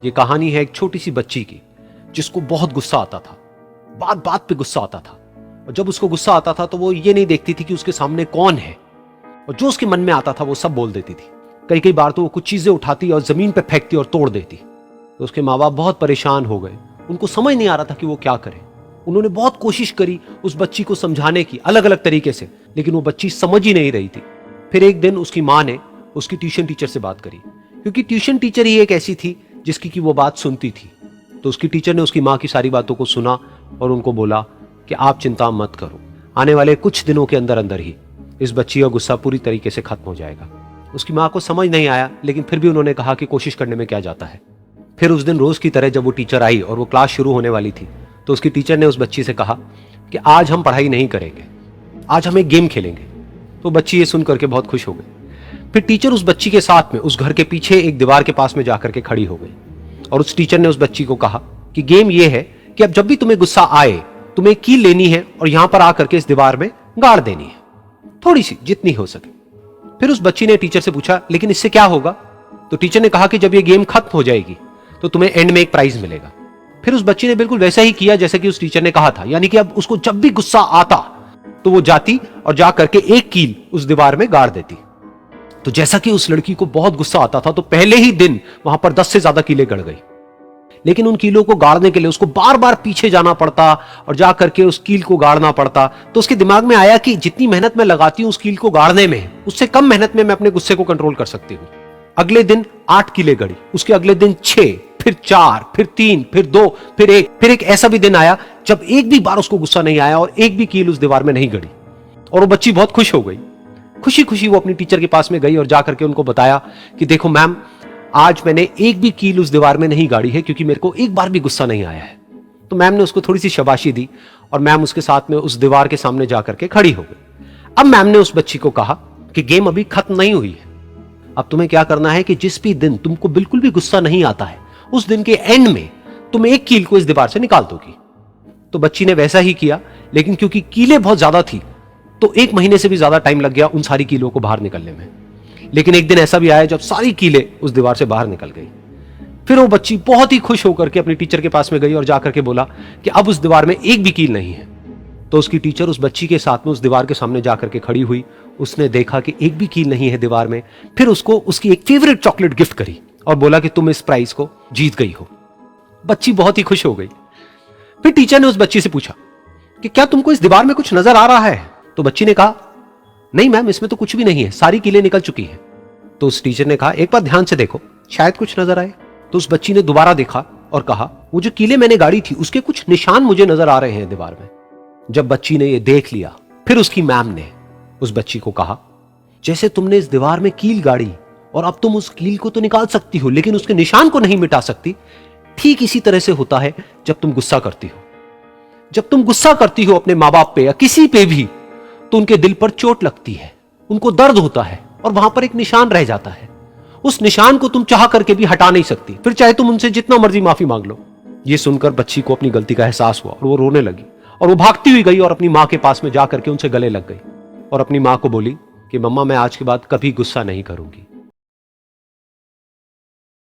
ये कहानी है एक छोटी सी बच्ची की जिसको बहुत गुस्सा आता था, बात बात पे गुस्सा आता था। और जब उसको गुस्सा आता था तो वो ये नहीं देखती थी कि उसके सामने कौन है, और जो उसके मन में आता था वो सब बोल देती थी। कई कई बार तो वो कुछ चीजें उठाती और जमीन पे फेंकती और तोड़ देती। तो उसके माँ बाप बहुत परेशान हो गए, उनको समझ नहीं आ रहा था कि वो क्या करे। उन्होंने बहुत कोशिश करी उस बच्ची को समझाने की अलग अलग तरीके से, लेकिन वो बच्ची समझ ही नहीं रही थी। फिर एक दिन उसकी माँ ने उसकी ट्यूशन टीचर से बात करी, क्योंकि ट्यूशन टीचर ही एक ऐसी थी जिसकी कि वो बात सुनती थी। तो उसकी टीचर ने उसकी माँ की सारी बातों को सुना और उनको बोला कि आप चिंता मत करो, आने वाले कुछ दिनों के अंदर अंदर ही इस बच्ची का गुस्सा पूरी तरीके से खत्म हो जाएगा। उसकी माँ को समझ नहीं आया, लेकिन फिर भी उन्होंने कहा कि कोशिश करने में क्या जाता है। फिर उस दिन रोज की तरह जब वो टीचर आई और वो क्लास शुरू होने वाली थी, तो उसकी टीचर ने उस बच्ची से कहा कि आज हम पढ़ाई नहीं करेंगे, आज हम एक गेम खेलेंगे। तो बच्ची ये सुन करके बहुत खुश हो गई। फिर टीचर उस बच्ची के साथ में उस घर के पीछे एक दीवार के पास में जाकर के खड़ी हो गई, और उस टीचर ने उस बच्ची को कहा कि गेम ये है कि अब जब भी तुम्हें गुस्सा आए, तुम्हें एक कील लेनी है और यहां पर आकर के इस दीवार में गाड़ देनी है, थोड़ी सी, जितनी हो सके। फिर उस बच्ची ने टीचर से पूछा, लेकिन इससे क्या होगा? तो टीचर ने कहा कि जब ये गेम खत्म हो जाएगी तो तुम्हें एंड में एक प्राइज मिलेगा। फिर उस बच्ची ने बिल्कुल वैसा ही किया जैसे कि उस टीचर ने कहा था, यानी कि अब उसको जब भी गुस्सा आता तो वो जाती और जा करके एक कील उस दीवार में गाड़ देती। तो जैसा कि उस लड़की को बहुत गुस्सा आता था, तो पहले ही दिन वहां पर 10 से ज्यादा कीलें गड़ गई। लेकिन उन कीलों को गाड़ने के लिए उसको बार बार पीछे जाना पड़ता और जा करके उस कील को गाड़ना पड़ता। तो उसके दिमाग में आया कि जितनी मेहनत मैं लगाती हूं उस कील को गाड़ने में, उससे कम मेहनत में मैं अपने गुस्से को कंट्रोल कर सकती हूं। अगले दिन 8 कीलें गड़ी, उसके अगले दिन 6, फिर 4, फिर 3, फिर 2, फिर 1। फिर एक ऐसा भी दिन आया जब एक भी बार उसको गुस्सा नहीं आया और एक भी कील उस दीवार में नहीं गड़ी, और वो बच्ची बहुत खुश हो गई। खुशी खुशी वो अपनी टीचर के पास में गई और जाकर के उनको बताया कि देखो मैम, आज मैंने एक भी कील उस दीवार में नहीं गाड़ी है, क्योंकि मेरे को एक बार भी गुस्सा नहीं आया है। तो मैम ने उसको थोड़ी सी शाबाशी दी और मैम उसके साथ में उस दीवार के सामने जाकर के खड़ी हो गई। अब मैम ने उस बच्ची को कहा कि गेम अभी खत्म नहीं हुई है, अब तुम्हें क्या करना है कि जिस भी दिन तुमको बिल्कुल भी गुस्सा नहीं आता है, उस दिन के एंड में तुम एक कील को इस दीवार से निकाल दोगी। तो बच्ची ने वैसा ही किया, लेकिन क्योंकि कीलें बहुत ज्यादा थी तो 1 महीने से भी ज्यादा टाइम लग गया उन सारी कीलों को बाहर निकलने में। लेकिन एक दिन ऐसा भी आया जब सारी कीलें उस दीवार से बाहर निकल गई। फिर वो बच्ची बहुत ही खुश होकर के अपनी टीचर के पास में गई और जाकर के बोला कि अब उस दीवार में एक भी कील नहीं है। तो उसकी टीचर उस बच्ची के साथ में उस दीवार के सामने जाकर के खड़ी हुई, उसने देखा कि एक भी कील नहीं है दीवार में। फिर उसको उसकी एक फेवरेट चॉकलेट गिफ्ट करी और बोला कि तुम इस प्राइज को जीत गई हो। बच्ची बहुत ही खुश हो गई। फिर टीचर ने उस बच्ची से पूछा कि क्या तुमको इस दीवार में कुछ नजर आ रहा है? तो बच्ची ने कहा, नहीं मैम, इसमें तो कुछ भी नहीं है, सारी कीलें निकल चुकी हैं। तो उस टीचर ने कहा, एक बार ध्यान से देखो, शायद कुछ नजर आए। तो उस बच्ची ने दोबारा देखा और कहा, वो जो कीलें मैंने गाड़ी थी उसके कुछ निशान मुझे नजर आ रहे हैं दीवार में। जब बच्ची ने ये देख लिया, फिर उसकी मैम ने उस बच्ची को कहा, जैसे तुमने इस दीवार में कील गाड़ी और अब तुम उस कील को तो निकाल सकती हो लेकिन उसके निशान को नहीं मिटा सकती, ठीक इसी तरह से होता है जब तुम गुस्सा करती हो। जब तुम गुस्सा करती हो अपने माँ बाप पे या किसी पे भी, तो उनके दिल पर चोट लगती है, उनको दर्द होता है और वहां पर एक निशान रह जाता है। उस निशान को तुम चाह करके भी हटा नहीं सकती, फिर चाहे तुम उनसे जितना मर्जी माफी मांग लो। ये सुनकर बच्ची को अपनी गलती का एहसास हुआ और वो रोने लगी और वो भागती हुई गई और अपनी माँ के पास में जाकर के उनसे गले लग गई और अपनी माँ को बोली कि मम्मा, मैं आज के बाद कभी गुस्सा नहीं करूंगी।